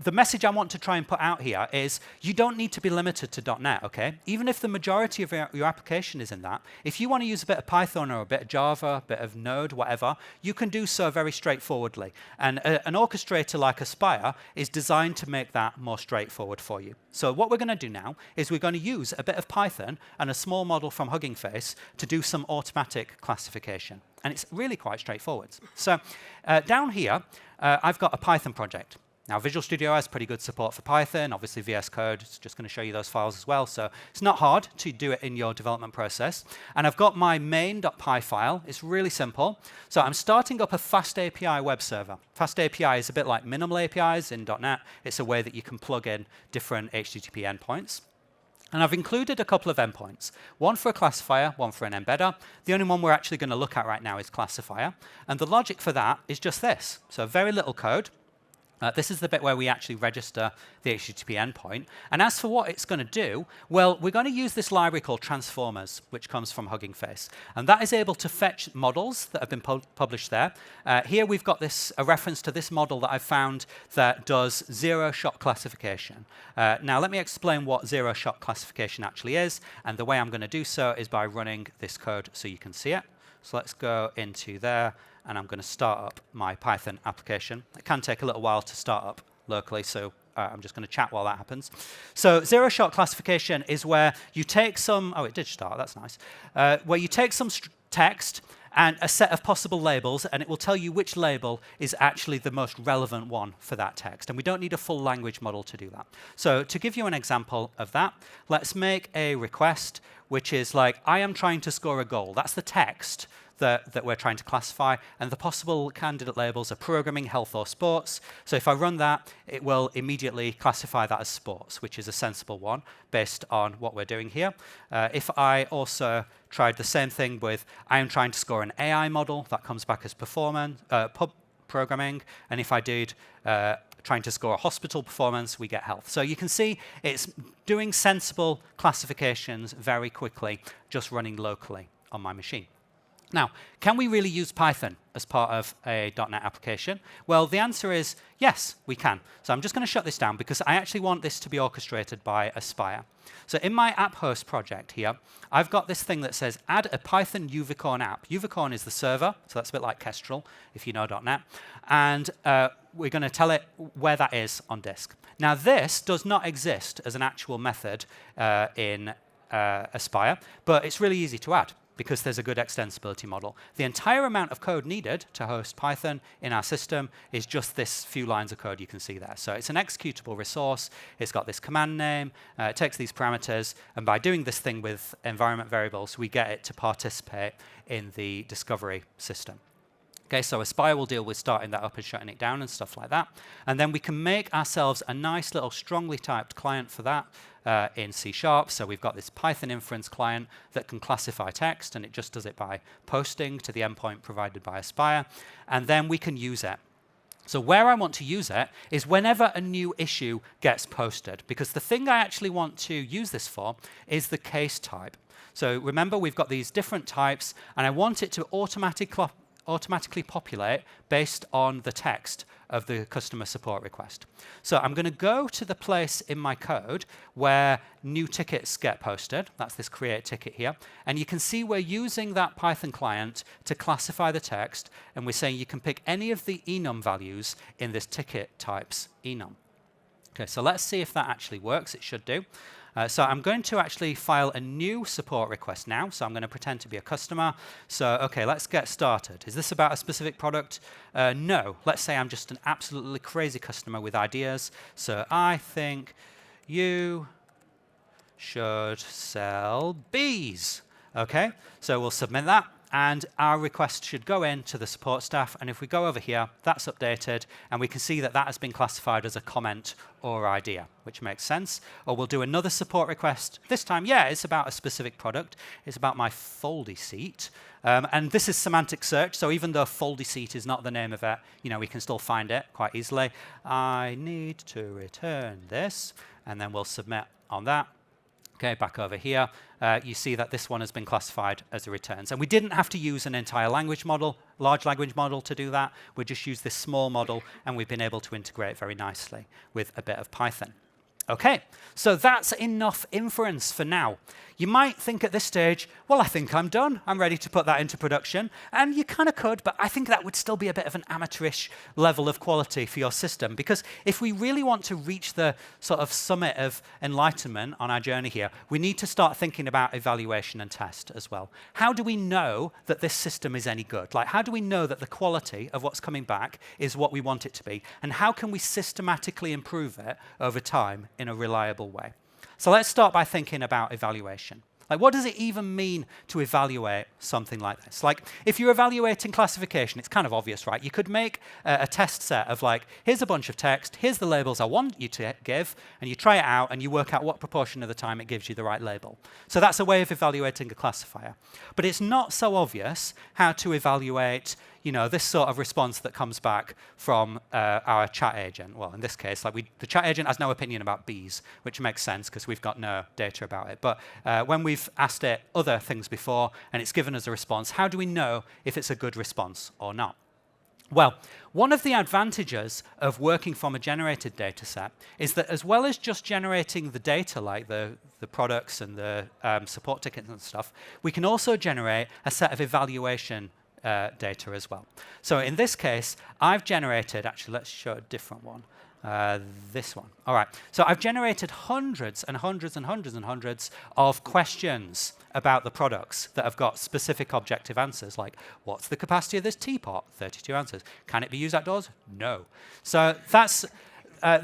The message I want to try and put out here is you don't need to be limited to .NET, okay? Even if the majority of your application is in that, if you want to use a bit of Python or a bit of Java, a bit of Node, whatever, you can do so very straightforwardly. And an orchestrator like Aspire is designed to make that more straightforward for you. So what we're going to do now is we're going to use a bit of Python and a small model from Hugging Face to do some automatic classification. And it's really quite straightforward. So down here, I've got a Python project. Now, Visual Studio has pretty good support for Python. Obviously, VS Code is just going to show you those files as well. So it's not hard to do it in your development process. And I've got my main.py file. It's really simple. So I'm starting up a Fast API web server. Fast API is a bit like minimal APIs in .NET. It's a way that you can plug in different HTTP endpoints. And I've included a couple of endpoints, one for a classifier, one for an embedder. The only one we're actually going to look at right now is classifier. And the logic for that is just this. So very little code. This is the bit where we actually register the HTTP endpoint. And as for what it's going to do, well, we're going to use this library called Transformers, which comes from Hugging Face. And that is able to fetch models that have been published there. Here we've got a reference to this model that I've found that does zero-shot classification. Now, let me explain what zero-shot classification actually is. And the way I'm going to do so is by running this code so you can see it. So let's go into there. And I'm going to start up my Python application. It can take a little while to start up locally, so I'm just going to chat while that happens. So zero-shot classification is where you take some, oh, it did start, that's nice, where you take some text and a set of possible labels, and it will tell you which label is actually the most relevant one for that text. And we don't need a full language model to do that. So to give you an example of that, let's make a request, which is like, I am trying to score a goal. That's the text that we're trying to classify, and the possible candidate labels are programming, health, or sports. So if I run that, it will immediately classify that as sports, which is a sensible one based on what we're doing here. If I also tried the same thing with, I am trying to score an AI model, that comes back as performance, programming, and if I did trying to score a hospital performance, we get health. So you can see it's doing sensible classifications very quickly, just running locally on my machine. Now, can we really use Python as part of a .NET application? Well, the answer is yes, we can. So I'm just going to shut this down because I actually want this to be orchestrated by Aspire. So in my app host project here, I've got this thing that says add a Python Uvicorn app. Uvicorn is the server, so that's a bit like Kestrel, if you know .NET. And we're going to tell it where that is on disk. Now, this does not exist as an actual method in Aspire, but it's really easy to add because there's a good extensibility model. The entire amount of code needed to host Python in our system is just this few lines of code you can see there. So it's an executable resource. It's got this command name. It takes these parameters. And by doing this thing with environment variables, we get it to participate in the discovery system. Okay, so Aspire will deal with starting that up and shutting it down and stuff like that. And then we can make ourselves a nice little strongly typed client for that in C#. So we've got this Python inference client that can classify text, and it just does it by posting to the endpoint provided by Aspire. And then we can use it. So where I want to use it is whenever a new issue gets posted, because the thing I actually want to use this for is the case type. So remember, we've got these different types, and I want it to automatically populate based on the text of the customer support request. So I'm going to go to the place in my code where new tickets get posted. That's this create ticket here. And you can see we're using that Python client to classify the text, and we're saying you can pick any of the enum values in this ticket type's enum. Okay, so let's see if that actually works. It should do. So I'm going to actually file a new support request now. So I'm going to pretend to be a customer. So OK, let's get started. Is this about a specific product? No. Let's say I'm just an absolutely crazy customer with ideas. So I think you should sell bees. OK, so we'll submit that. And our request should go in to the support staff. And if we go over here, that's updated. And we can see that that has been classified as a comment or idea, which makes sense. Or we'll do another support request. This time, yeah, it's about a specific product. It's about my foldy seat. And this is semantic search. So even though foldy seat is not the name of it, we can still find it quite easily. I need to return this. And then we'll submit on that. Okay, back over here, you see that this one has been classified as a returns. And we didn't have to use an entire language model, large language model to do that. We just used this small model, and we've been able to integrate very nicely with a bit of Python. Okay, so that's enough inference for now. You might think at this stage, well, I think I'm done. I'm ready to put that into production. And you kind of could, but I think that would still be a bit of an amateurish level of quality for your system. Because if we really want to reach the sort of summit of enlightenment on our journey here, we need to start thinking about evaluation and test as well. How do we know that this system is any good? Like, how do we know that the quality of what's coming back is what we want it to be? And how can we systematically improve it over time in a reliable way? So let's start by thinking about evaluation. Like, what does it even mean to evaluate something like this? Like, if you're evaluating classification, it's kind of obvious, right? You could make a test set of like, here's a bunch of text, here's the labels I want you to give, and you try it out, and you work out what proportion of the time it gives you the right label. So that's a way of evaluating a classifier. But it's not so obvious how to evaluate this sort of response that comes back from our chat agent. Well, in this case, the chat agent has no opinion about bees, which makes sense because we've got no data about it. But when we've asked it other things before and it's given us a response, how do we know if it's a good response or not? Well, one of the advantages of working from a generated data set is that as well as just generating the data, like the products and the support tickets and stuff, we can also generate a set of evaluation data as well. So in this case, I've generated, actually, let's show a different one. This one. All right. So I've generated hundreds and hundreds and hundreds and hundreds of questions about the products that have got specific objective answers, like, what's the capacity of this teapot? 32 answers. Can it be used outdoors? No. So that's...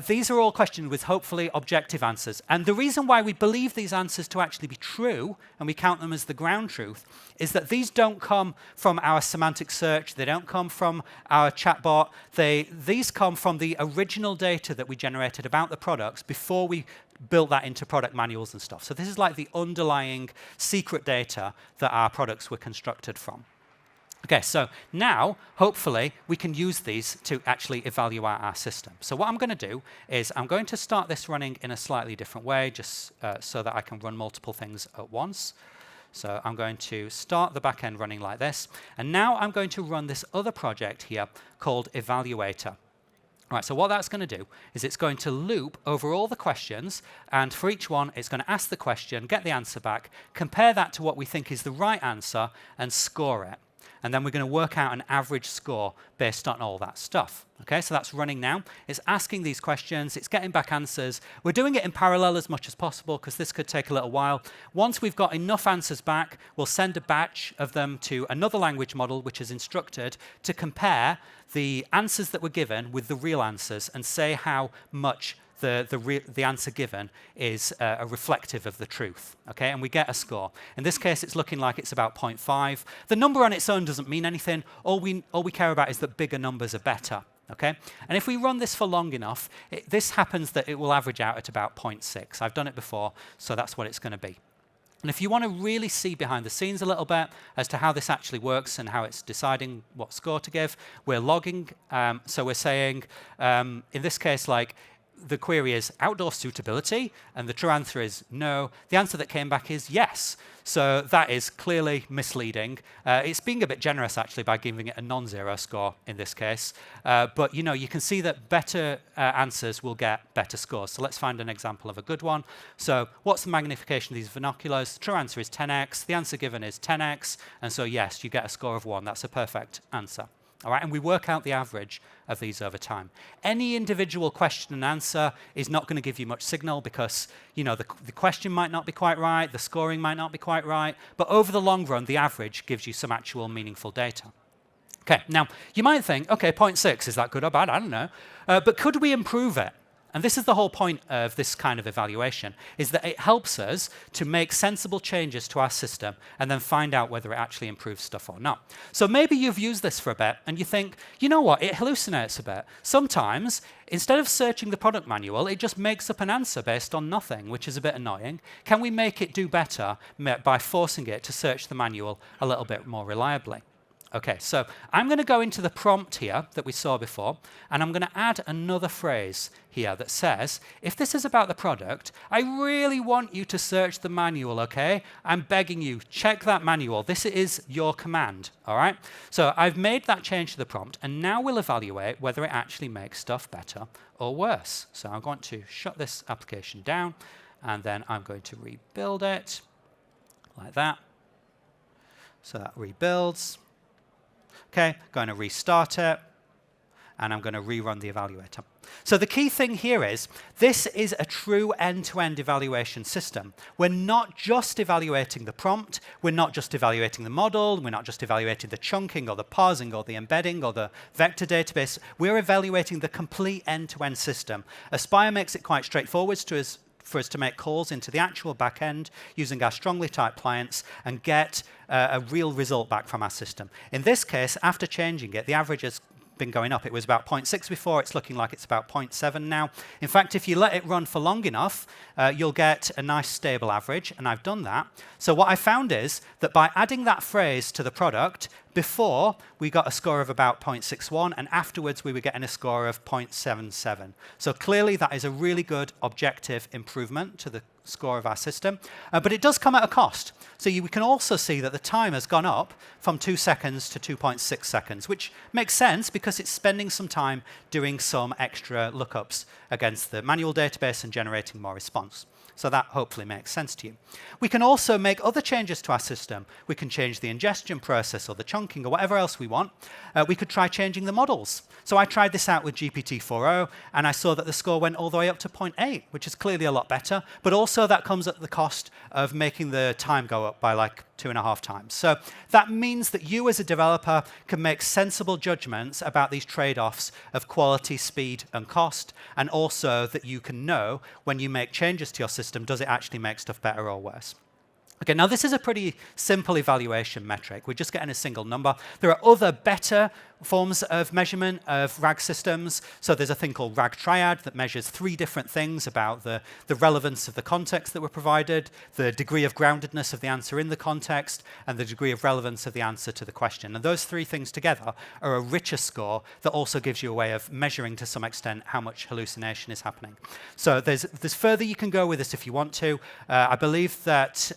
these are all questions with hopefully objective answers. And the reason why we believe these answers to actually be true, and we count them as the ground truth, is that these don't come from our semantic search. They don't come from our chatbot. These come from the original data that we generated about the products before we built that into product manuals and stuff. So this is like the underlying secret data that our products were constructed from. Okay, so now, hopefully, we can use these to actually evaluate our system. So what I'm going to do is I'm going to start this running in a slightly different way, just so that I can run multiple things at once. So I'm going to start the backend running like this. And now I'm going to run this other project here called Evaluator. All right, so what that's going to do is it's going to loop over all the questions, and for each one, it's going to ask the question, get the answer back, compare that to what we think is the right answer, and score it. And then we're going to work out an average score based on all that stuff. Okay, so that's running now. It's asking these questions. It's getting back answers. We're doing it in parallel as much as possible because this could take a little while. Once we've got enough answers back, we'll send a batch of them to another language model, which is instructed to compare the answers that were given with the real answers and say how much the answer given is a reflective of the truth, okay? And we get a score. In this case, it's looking like it's about 0.5. The number on its own doesn't mean anything. All we care about is that bigger numbers are better, okay? And if we run this for long enough, this happens that it will average out at about 0.6. I've done it before, so that's what it's going to be. And if you want to really see behind the scenes a little bit as to how this actually works and how it's deciding what score to give, we're logging. So we're saying, in this case, like, the query is outdoor suitability, and the true answer is no. The answer that came back is yes. So that is clearly misleading. It's being a bit generous, actually, by giving it a non-zero score in this case. But you can see that better answers will get better scores. So let's find an example of a good one. So what's the magnification of these binoculars? The true answer is 10x. The answer given is 10x. And so, yes, you get a score of 1. That's a perfect answer. All right, and we work out the average of these over time. Any individual question and answer is not going to give you much signal because the question might not be quite right, the scoring might not be quite right, but over the long run, the average gives you some actual meaningful data. Okay, now you might think, okay, 0.6, is that good or bad? I don't know. But could we improve it? And this is the whole point of this kind of evaluation, is that it helps us to make sensible changes to our system and then find out whether it actually improves stuff or not. So maybe you've used this for a bit and you think, you know what, it hallucinates a bit. Sometimes, instead of searching the product manual, it just makes up an answer based on nothing, which is a bit annoying. Can we make it do better by forcing it to search the manual a little bit more reliably? Okay, so I'm going to go into the prompt here that we saw before, and I'm going to add another phrase here that says, if this is about the product, I really want you to search the manual, okay? I'm begging you, check that manual. This is your command, all right? So I've made that change to the prompt, and now we'll evaluate whether it actually makes stuff better or worse. So I'm going to shut this application down, and then I'm going to rebuild it like that. So that rebuilds. Okay, going to restart it, and I'm going to rerun the evaluator. So the key thing here is, this is a true end-to-end evaluation system. We're not just evaluating the prompt, we're not just evaluating the model, we're not just evaluating the chunking or the parsing or the embedding or the vector database, we're evaluating the complete end-to-end system. Aspire makes it quite straightforward for us to make calls into the actual backend using our strongly typed clients and get a real result back from our system. In this case, after changing it, the average has been going up. It was about 0.6 before. It's looking like it's about 0.7 now. In fact, if you let it run for long enough, you'll get a nice stable average, and I've done that. So what I found is that by adding that phrase to the product, before we got a score of about 0.61, and afterwards we were getting a score of 0.77. So clearly that is a really good objective improvement to the score of our system, but it does come at a cost. So we can also see that the time has gone up from 2 seconds to 2.6 seconds, which makes sense because it's spending some time doing some extra lookups against the manual database and generating more response. So that hopefully makes sense to you. We can also make other changes to our system. We can change the ingestion process or the chunking or whatever else we want. We could try changing the models. So I tried this out with GPT-4o, and I saw that the score went all the way up to 0.8, which is clearly a lot better. But also that comes at the cost of making the time go up by like 2.5 times. So that means that you as a developer can make sensible judgments about these trade-offs of quality, speed, and cost, and also that you can know when you make changes to your system, does it actually make stuff better or worse? Okay, now this is a pretty simple evaluation metric. We're just getting a single number. There are other better forms of measurement of RAG systems. So there's a thing called RAG triad that measures 3 different things about the relevance of the context that were provided, the degree of groundedness of the answer in the context, and the degree of relevance of the answer to the question. And those 3 things together are a richer score that also gives you a way of measuring to some extent how much hallucination is happening. So there's further you can go with this if you want to. I believe that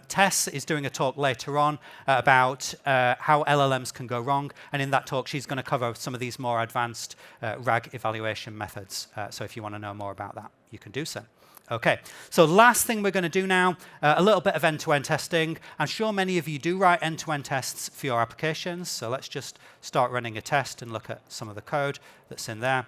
Tess is doing a talk later on about how LLMs can go wrong, and in that talk she's going to cover some of these more advanced RAG evaluation methods. So if you want to know more about that, you can do so. Okay, so last thing we're going to do now, a little bit of end-to-end testing. I'm sure many of you do write end-to-end tests for your applications, so let's just start running a test and look at some of the code that's in there.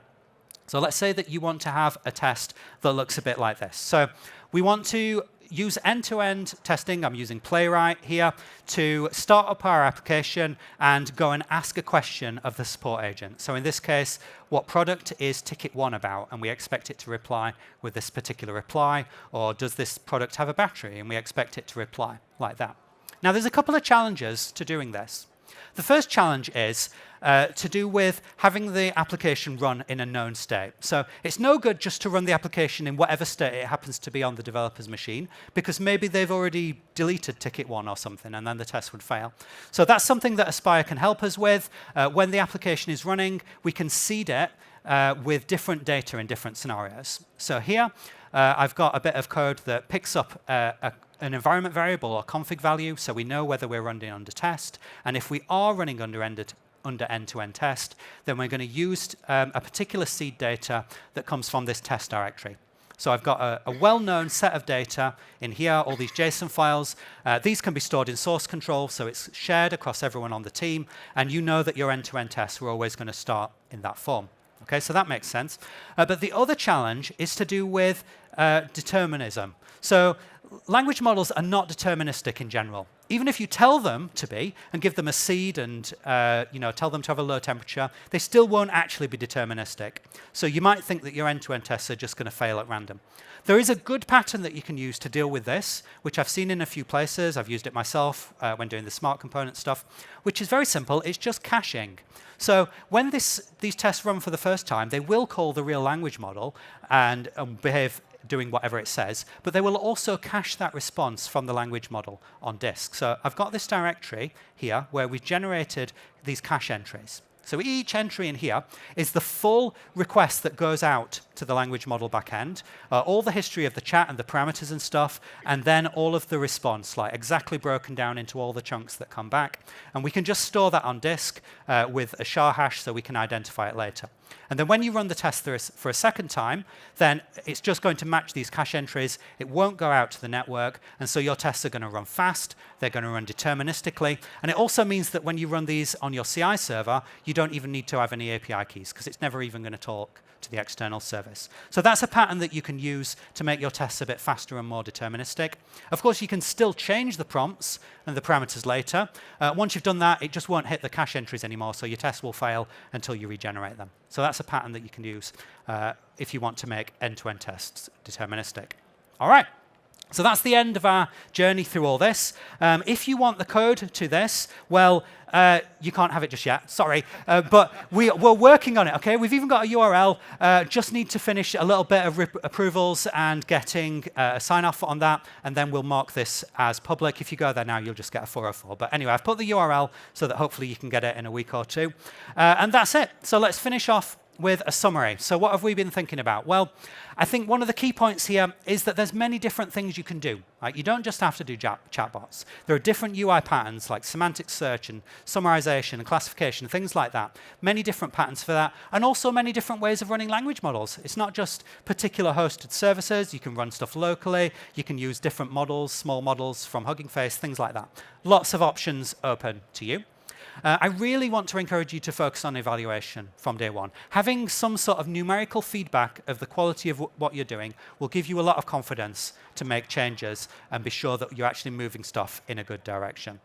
So let's say that you want to have a test that looks a bit like this. So we want to use end-to-end testing. I'm using Playwright here to start up our application and go and ask a question of the support agent. So in this case, what product is ticket 1 about? And we expect it to reply with this particular reply. Or does this product have a battery? And we expect it to reply like that. Now, there's a couple of challenges to doing this. The first challenge is to do with having the application run in a known state. So it's no good just to run the application in whatever state it happens to be on the developer's machine, because maybe they've already deleted ticket 1 or something, and then the test would fail. So that's something that Aspire can help us with. When the application is running, we can seed it with different data in different scenarios. So here, I've got a bit of code that picks up an environment variable or config value, so we know whether we're running under test. And if we are running under end-to-end test, then we're going to use a particular seed data that comes from this test directory. So I've got a well-known set of data in here, all these JSON files. These can be stored in source control, so it's shared across everyone on the team. And you know that your end-to-end tests are always going to start in that form. Okay, so that makes sense. But the other challenge is to do with determinism. So language models are not deterministic in general. Even if you tell them to be and give them a seed and tell them to have a low temperature, they still won't actually be deterministic. So you might think that your end-to-end tests are just going to fail at random. There is a good pattern that you can use to deal with this, which I've seen in a few places. I've used it myself when doing the smart component stuff, which is very simple. It's just caching. So when these tests run for the first time, they will call the real language model and behave doing whatever it says, but they will also cache that response from the language model on disk. So I've got this directory here where we've generated these cache entries. So each entry in here is the full request that goes out to the language model backend, all the history of the chat and the parameters and stuff, and then all of the response, like exactly broken down into all the chunks that come back. And we can just store that on disk with a SHA hash so we can identify it later. And then when you run the test for a second time, then it's just going to match these cache entries. It won't go out to the network, and so your tests are going to run fast. They're going to run deterministically. And it also means that when you run these on your CI server, you don't even need to have any API keys, because it's never even going to talk to the external service. So that's a pattern that you can use to make your tests a bit faster and more deterministic. Of course, you can still change the prompts and the parameters later. Once you've done that, it just won't hit the cache entries anymore, so your tests will fail until you regenerate them. So that's a pattern that you can use if you want to make end-to-end tests deterministic. All right. So that's the end of our journey through all this. If you want the code to this, well, you can't have it just yet, sorry. But we're working on it, OK? We've even got a URL. Just need to finish a little bit of approvals and getting a sign-off on that, and then we'll mark this as public. If you go there now, you'll just get a 404. But anyway, I've put the URL so that hopefully you can get it in a week or two. And that's it. So let's finish off with a summary. So what have we been thinking about? Well, I think one of the key points here is that there's many different things you can do. Right? You don't just have to do chatbots. There are different UI patterns like semantic search and summarization and classification, things like that. Many different patterns for that, and also many different ways of running language models. It's not just particular hosted services. You can run stuff locally. You can use different models, small models from Hugging Face, things like that. Lots of options open to you. I really want to encourage you to focus on evaluation from day one. Having some sort of numerical feedback of the quality of what you're doing will give you a lot of confidence to make changes and be sure that you're actually moving stuff in a good direction.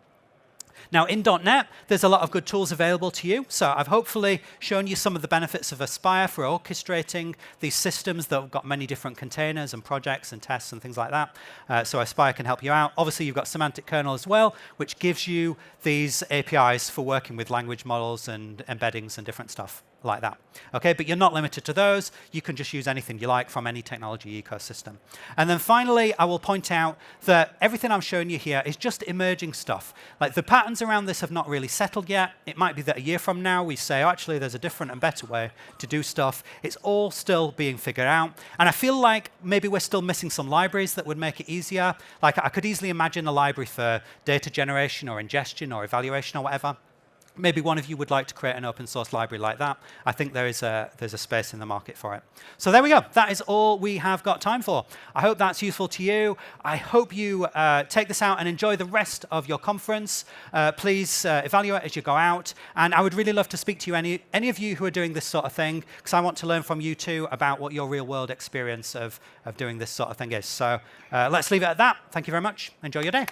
Now, in .NET, there's a lot of good tools available to you. So I've hopefully shown you some of the benefits of Aspire for orchestrating these systems that have got many different containers and projects and tests and things like that. So Aspire can help you out. Obviously, you've got semantic kernel as well, which gives you these APIs for working with language models and embeddings and different stuff like that. Okay, but you're not limited to those. You can just use anything you like from any technology ecosystem. And then finally, I will point out that everything I'm showing you here is just emerging stuff. Like the patterns around this have not really settled yet. It might be that a year from now we say, oh, actually, there's a different and better way to do stuff. It's all still being figured out. And I feel like maybe we're still missing some libraries that would make it easier. Like I could easily imagine a library for data generation or ingestion or evaluation or whatever. maybe one of you would like to create an open source library like that. I think there's a space in the market for it. So there we go. That is all we have got time for. I hope that's useful to you. I hope you take this out and enjoy the rest of your conference. Please evaluate as you go out. And I would really love to speak to you, any of you who are doing this sort of thing, because I want to learn from you too about what your real world experience of doing this sort of thing is. So let's leave it at that. Thank you very much. Enjoy your day.